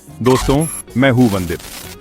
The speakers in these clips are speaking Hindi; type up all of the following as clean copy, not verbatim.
दोस्तों, मैं हूं वंदित।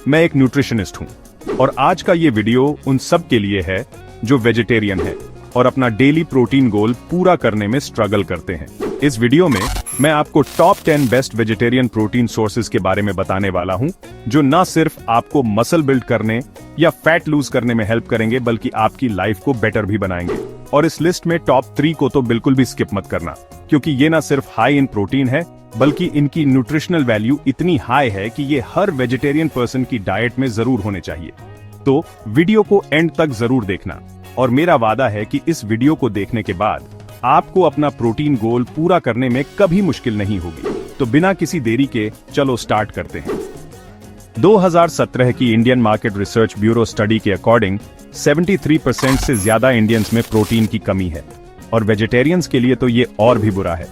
मैं एक न्यूट्रिशनिस्ट हूं और आज का ये वीडियो उन सब के लिए है जो वेजिटेरियन है और अपना डेली प्रोटीन गोल पूरा करने में स्ट्रगल करते हैं। इस वीडियो में मैं आपको top 10 best vegetarian protein sources के बारे में बताने वाला हूं, जो न सिर्फ आपको मसल बिल्ड करने या फैट लूज करने में हेल्प करेंगे, बल्कि आपकी लाइफ को बेटर भी बनाएंगे। और इस लिस्ट में टॉप 3 को तो बिल्कुल भी स्किप मत करना, क्योंकि ये न सिर्फ हाई इन प्रोटीन है, बल्कि इनकी न्यूट्रिशनल वैल्यू इतनी हाई है कि ये हर वेजिटेरियन पर्सन की डाइट में जरूर होने चाहिए। तो वीडियो को एंड तक जरूर देखना, और मेरा वादा है कि इस वीडियो को देखने के बाद आपको अपना प्रोटीन गोल पूरा करने में कभी मुश्किल नहीं होगी। तो बिना किसी देरी के चलो स्टार्ट करते हैं। 2017 की Indian market research bureau study के अकॉर्डिंग 73% से ज्यादा इंडियंस में प्रोटीन की कमी है, और वेजिटेरियंस के लिए तो ये और भी बुरा है।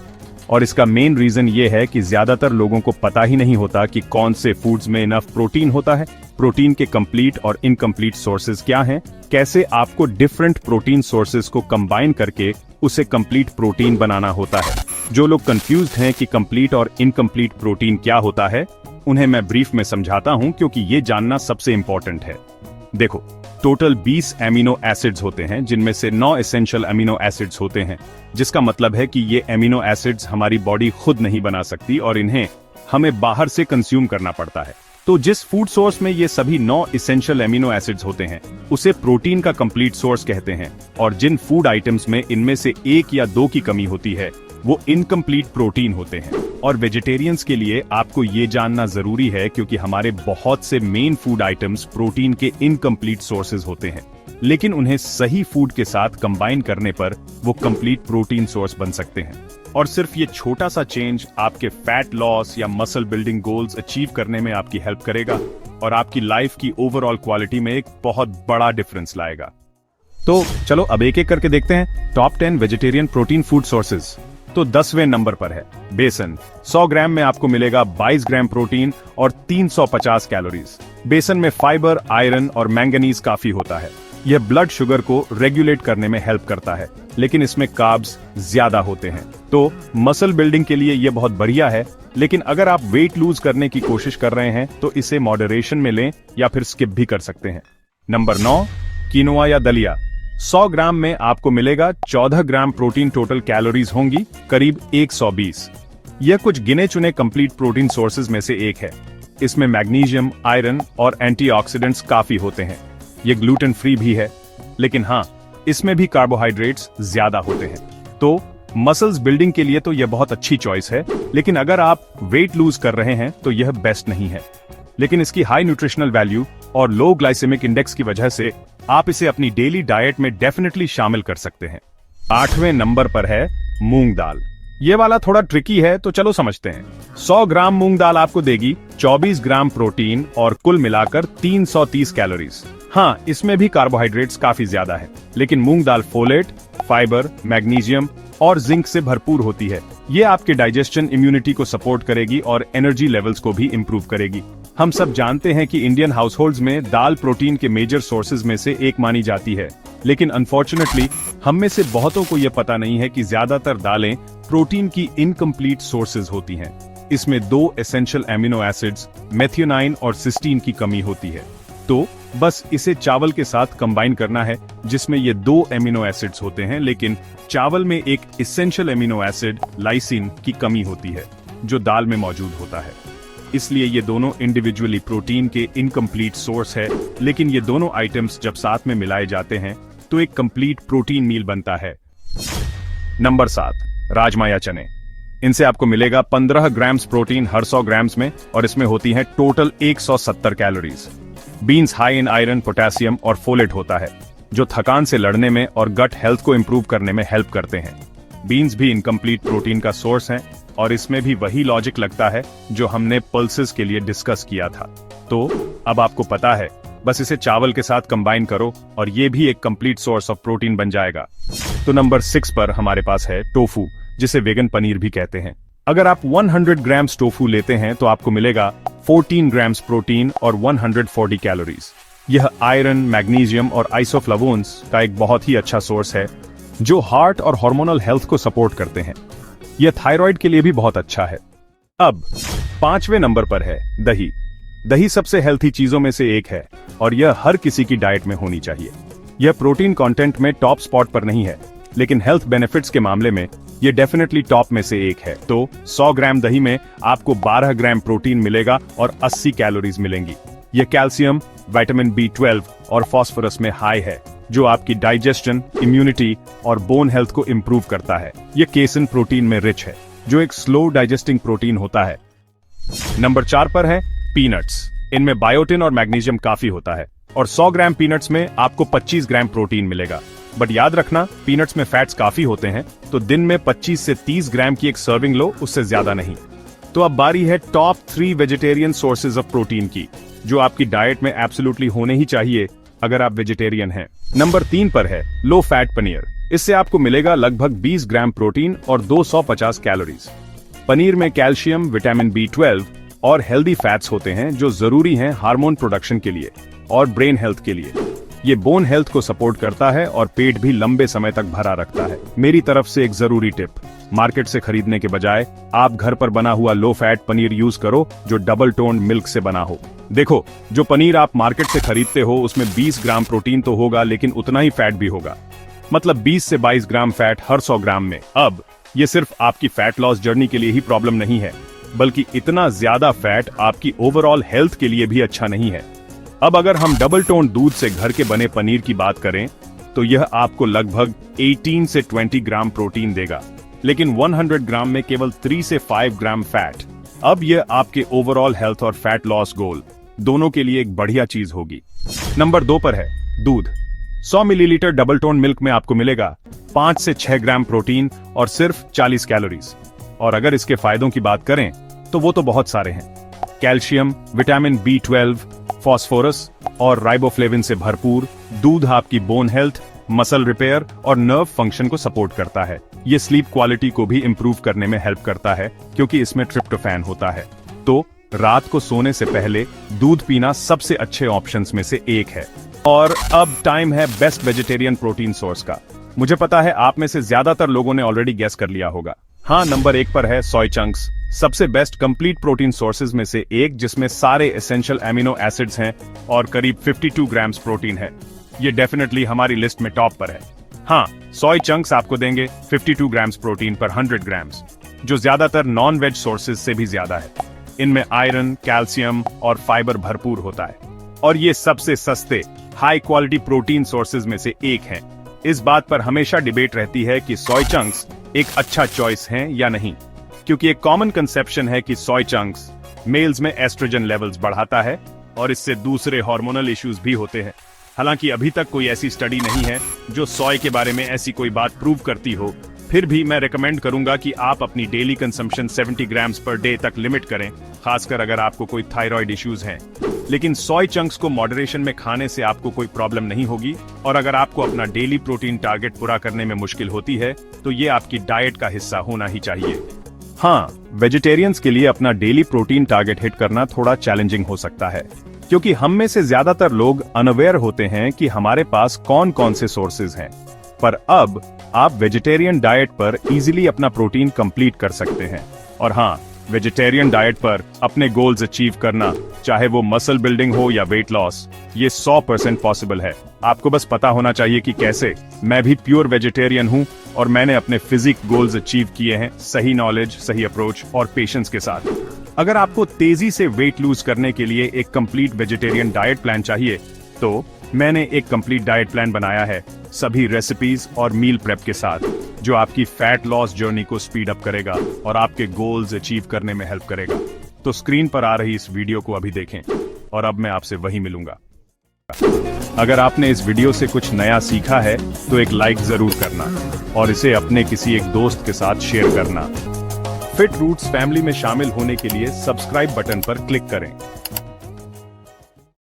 और इसका मेन रीजन ये है कि ज्यादातर लोगों को पता ही नहीं होता कि कौन से फूड्स में इनफ प्रोटीन होता है, प्रोटीन के कंप्लीट और इनकम्प्लीट सोर्सेज क्या हैं, कैसे आपको डिफरेंट प्रोटीन सोर्सेज को कंबाइन करके उसे कंप्लीट प्रोटीन बनाना होता है। जो लोग कंफ्यूज्ड हैं कि कंप्लीट और इनकम्प्लीट प्रोटीन क्या होता है, उन्हें मैं ब्रीफ में समझाता हूं, क्योंकि ये जानना सबसे इंपॉर्टेंट है। देखो, टोटल 20 एमिनो एसिड्स होते हैं, जिनमें से 9 एसेंशियल एमिनो एसिड्स होते हैं, जिसका मतलब है कि ये एमिनो एसिड्स हमारी बॉडी खुद नहीं बना सकती और इन्हें हमें बाहर से कंज्यूम करना पड़ता है। तो जिस फूड सोर्स में ये सभी 9 एसेंशियल एमिनो एसिड्स होते हैं, उसे प्रोटीन का कंप्लीट सोर्स कहते हैं। और जिन फूड आइटम्स में इनमें से 1 या 2 की कमी होती है, वो इनकम्प्लीट प्रोटीन होते हैं। और वेजिटेरियंस के लिए आपको ये जानना जरूरी है, क्योंकि हमारे बहुत से मेन फूड आइटम्स प्रोटीन के इनकम्प्लीट सोर्सेज होते हैं, लेकिन उन्हें सही फूड के साथ कंबाइन करने पर वो कंप्लीट प्रोटीन सोर्स बन सकते हैं। और सिर्फ ये छोटा सा चेंज आपके फैट लॉस या मसल बिल्डिंग गोल्स अचीव करने में आपकी हेल्प करेगा, और आपकी लाइफ की ओवरऑल क्वालिटी में एक बहुत बड़ा डिफरेंस लाएगा। तो चलो अब एक एक करके देखते हैं top 10 vegetarian protein food sources. तो 10वें नंबर पर है बेसन। 100 ग्राम में आपको मिलेगा 22 ग्राम प्रोटीन और 350 कैलोरीज। बेसन में फाइबर, आयरन और मैंगनीज काफी होता है। यह ब्लड शुगर को रेगुलेट करने में हेल्प करता है, लेकिन इसमें कार्ब्स ज्यादा होते हैं। तो मसल बिल्डिंग के लिए यह बहुत बढ़िया है, लेकिन अगर आप वेट लूज करने की कोशिश कर रहे हैं तो इसे मॉडरेशन में लें या फिर स्किप भी कर सकते हैं। नंबर 9, कीनोआ या दलिया। 100 ग्राम में आपको मिलेगा 14 ग्राम प्रोटीन। टोटल कैलोरीज होंगी करीब 120। यह कुछ गिने चुने कंप्लीट प्रोटीन सोर्सेज में से एक है। इसमें मैग्नीशियम, आयरन और एंटीऑक्सीडेंट्स काफी होते हैं। यह ग्लूटेन फ्री भी है, लेकिन हाँ, इसमें भी कार्बोहाइड्रेट्स ज्यादा होते हैं। तो मसल्स बिल्डिंग के लिए तो यह बहुत अच्छी चॉइस है, लेकिन अगर आप वेट लूज कर रहे हैं तो यह बेस्ट नहीं है। लेकिन इसकी हाई न्यूट्रिशनल वैल्यू और लो ग्लाइसेमिक इंडेक्स की वजह से आप इसे अपनी डेली डाइट में डेफिनेटली शामिल कर सकते हैं। 8वें नंबर पर है मूंग दाल। ये वाला थोड़ा ट्रिकी है, तो चलो समझते हैं। 100 ग्राम मूंग दाल आपको देगी 24 ग्राम प्रोटीन और कुल मिलाकर 330 कैलोरीज। हाँ, इसमें भी कार्बोहाइड्रेट्स काफी ज्यादा है, लेकिन मूंग दाल फोलेट, फाइबर, मैग्नीशियम और जिंक से भरपूर होती है। ये आपके डाइजेशन, इम्यूनिटी को सपोर्ट करेगी और एनर्जी लेवल्स को भी इंप्रूव करेगी। हम सब जानते हैं कि इंडियन हाउसहोल्ड्स में दाल प्रोटीन के मेजर सोर्सेज में से एक मानी जाती है, लेकिन अनफॉर्चुनेटली हम में से बहुतों को यह पता नहीं है कि ज्यादातर दालें प्रोटीन की इनकम्प्लीट सोर्सेज होती हैं। इसमें 2 एसेंशियल एमिनो एसिड्स, मेथियोनाइन और सिस्टीन की कमी होती है। तो बस इसे चावल के साथ कंबाइन करना है, जिसमें ये 2 एमिनो एसिड्स होते हैं, लेकिन चावल में एक एसेंशियल एमिनो एसिड लाइसिन की कमी होती है, जो दाल में मौजूद होता है। इसलिए ये दोनों इंडिविजुअली प्रोटीन के इनकम्प्लीट सोर्स है, लेकिन ये दोनों आइटम्स जब साथ में मिलाए जाते हैं तो एक कंप्लीट प्रोटीन मील बनता है। नंबर 7, राजमा या चने। इनसे आपको मिलेगा 15 ग्राम्स प्रोटीन हर 100 ग्राम्स में, और इसमें होती है total 170 calories. Beans high in iron, potassium और फोलेट होता है, जो थकान से लड़ने में और गट हेल्थ को इंप्रूव करने में हेल्प करते हैं। बीन्स भी इनकम्प्लीट प्रोटीन का सोर्स हैं, और इसमें भी वही लॉजिक लगता है जो हमने पल्सेस के लिए डिस्कस किया था। तो अब आपको पता है, बस इसे चावल के साथ कंबाइन करो और ये भी एक कंप्लीट सोर्स ऑफ प्रोटीन बन जाएगा। तो नंबर 6 पर हमारे पास है टोफू, जिसे वेगन पनीर भी कहते हैं। अगर आप 100 ग्राम्स टोफू लेते हैं तो आपको मिलेगा 14 ग्राम्स प्रोटीन और 140 कैलोरीज। यह आयरन, मैग्नीशियम और आइसोफ्लावोन्स का एक बहुत ही अच्छा सोर्स है, जो हार्ट और हार्मोनल हेल्थ को सपोर्ट करते हैं। यह थायराइड के लिए भी बहुत अच्छा है। अब 5वें नंबर पर है दही। दही सबसे हेल्थी चीजों में से एक है और यह हर किसी की डाइट में होनी चाहिए। यह प्रोटीन कंटेंट में टॉप स्पॉट पर नहीं है, लेकिन हेल्थ बेनिफिट्स के मामले में यह डेफिनेटली टॉप में से एक है। तो 100 ग्राम दही में आपको 12 ग्राम प्रोटीन मिलेगा और 80 कैलोरीज मिलेंगी। यह कैल्शियम, विटामिन B12 और फास्फोरस में हाई है, जो आपकी डाइजेशन, इम्यूनिटी और बोन हेल्थ को इंप्रूव करता है। यह केसिन प्रोटीन में रिच है, जो एक स्लो डाइजेस्टिंग प्रोटीन होता है। नंबर 4 पर है पीनट्स। इनमें बायोटिन और मैग्नीशियम काफी होता है और 100 ग्राम पीनट्स में आपको 25 ग्राम प्रोटीन मिलेगा। बट याद रखना, पीनट्स में फैट्स काफी होते हैं, तो दिन में 25 से 30 ग्राम की एक सर्विंग लो, उससे ज्यादा नहीं। तो अब बारी है top 3 vegetarian sources of protein की, जो आपकी डाइट में एब्सोल्युटली होने ही चाहिए अगर आप वेजिटेरियन हैं। नंबर 3 पर है लो फैट पनीर। इससे आपको मिलेगा लगभग 20 ग्राम प्रोटीन और 250 कैलोरीज। पनीर में कैल्शियम, विटामिन B12 और हेल्दी फैट्स होते हैं, जो जरूरी हैं हार्मोन प्रोडक्शन के लिए और ब्रेन हेल्थ के लिए। ये बोन हेल्थ को सपोर्ट करता है और पेट भी लंबे समय तक भरा रखता है। मेरी तरफ से एक जरूरी टिप, मार्केट से खरीदने के बजाय आप घर पर बना हुआ लो फैट पनीर यूज करो, जो डबल टोन्ड मिल्क से बना हो। देखो, जो पनीर आप मार्केट से खरीदते हो उसमें 20 ग्राम प्रोटीन तो होगा, लेकिन उतना ही फैट भी होगा, मतलब 20 से 22 ग्राम फैट हर 100 ग्राम में। अब ये सिर्फ आपकी फैट लॉस जर्नी के लिए ही प्रॉब्लम नहीं है, बल्कि इतना ज्यादा फैट आपकी ओवरऑल हेल्थ के लिए भी अच्छा नहीं है। अब अगर हम डबल टोन दूध से घर के बने पनीर की बात करें, तो यह आपको लगभग 18 से 20 ग्राम प्रोटीन देगा, लेकिन 100 ग्राम में केवल 3 से 5 ग्राम फैट। अब यह आपके ओवरऑल हेल्थ और फैट लॉस गोल दोनों के लिए एक बढ़िया चीज होगी। नंबर 2 पर है दूध। 100 मिलीलीटर डबल टोन मिल्क में आपको मिलेगा 5 से 6 ग्राम प्रोटीन और सिर्फ 40 कैलोरीज। और अगर इसके फायदों की बात करें तो वो तो बहुत सारे हैं। कैल्शियम, विटामिन B12, फास्फोरस और राइबोफ्लेविन से भरपूर दूध आपकी बोन हेल्थ, मसल रिपेयर और नर्व फंक्शन को सपोर्ट करता है। ये स्लीप क्वालिटी को भी इंप्रूव करने में हेल्प करता है, क्योंकि इसमें ट्रिप्टोफैन होता है। तो रात को सोने से पहले दूध पीना सबसे अच्छे ऑप्शंस में से एक है। और अब टाइम है बेस्ट वेजिटेरियन प्रोटीन सोर्स का। मुझे पता है आप में से ज्यादातर लोगों ने ऑलरेडी गेस कर लिया होगा। हाँ, नंबर 1 पर है सोय चंक्स। सबसे बेस्ट कंप्लीट प्रोटीन सोर्सेज में से एक, जिसमें सारे एसेंशियल एमिनो एसिड्स हैं और करीब 52 ग्राम्स प्रोटीन है। ये डेफिनेटली हमारी लिस्ट में टॉप पर है। हाँ, सोय चंक्स आपको देंगे 52 ग्राम्स प्रोटीन पर 100 ग्राम्स, जो ज्यादातर नॉन वेज सोर्सेज से भी ज्यादा है। इनमें आयरन, कैल्शियम और फाइबर भरपूर होता है और ये सबसे सस्ते हाई क्वालिटी प्रोटीन सोर्सेज में से एक हैं। इस बात पर हमेशा डिबेट रहती है कि सोय चंक्स एक अच्छा चॉइस है या नहीं, क्योंकि एक कॉमन कंसेप्शन है कि सोय चंक्स मेल्स में एस्ट्रोजन लेवल्स बढ़ाता है और इससे दूसरे हार्मोनल इश्यूज भी होते हैं। हालांकि अभी तक कोई ऐसी स्टडी नहीं है जो सोय के बारे में ऐसी कोई बात प्रूव करती हो। फिर भी मैं रेकमेंड करूंगा कि आप अपनी daily consumption 70 grams per day तक लिमिट करें, खासकर अगर आपको कोई थायराइड इश्यूज हैं। लेकिन सोय चंक्स को मॉडरेशन में खाने से आपको कोई प्रॉब्लम नहीं होगी, और अगर आपको अपना डेली प्रोटीन टारगेट पूरा करने में मुश्किल होती है तो ये आपकी डाइट का हिस्सा होना ही चाहिए। हाँ, वेजिटेरियंस के लिए अपना डेली प्रोटीन टारगेट हिट करना थोड़ा चैलेंजिंग हो सकता है, क्योंकि हम में से ज्यादातर लोग अनअवेयर होते हैं कि हमारे पास कौन कौन से सोर्सेज हैं। पर अब आप वेजिटेरियन डाइट पर इजीली अपना प्रोटीन कंप्लीट कर सकते हैं। और हाँ, वेजिटेरियन डाइट पर अपने गोल्स अचीव करना, चाहे वो मसल बिल्डिंग हो या वेट लॉस, ये 100% पॉसिबल है। आपको बस पता होना चाहिए कि कैसे। मैं भी प्योर वेजिटेरियन हूँ और मैंने अपने फिजिक गोल्स अचीव किए हैं सही नॉलेज, सही अप्रोच और पेशेंस के साथ। अगर आपको तेजी से वेट लूज करने के लिए एक कंप्लीट वेजिटेरियन डाइट प्लान चाहिए, तो मैंने एक कंप्लीट डाइट प्लान बनाया है, सभी रेसिपीज और मील प्रेप के साथ, जो आपकी फैट लॉस जर्नी को स्पीड अप करेगा और आपके गोल्स अचीव करने में हेल्प करेगा। तो स्क्रीन पर आ रही इस वीडियो को अभी देखें और अब मैं आपसे वही मिलूंगा। अगर आपने इस वीडियो से कुछ नया सीखा है तो एक लाइक जरूर करना और इसे अपने किसी एक दोस्त के साथ शेयर करना। फिट रूट्स फैमिली में शामिल होने के लिए सब्सक्राइब बटन पर क्लिक करें।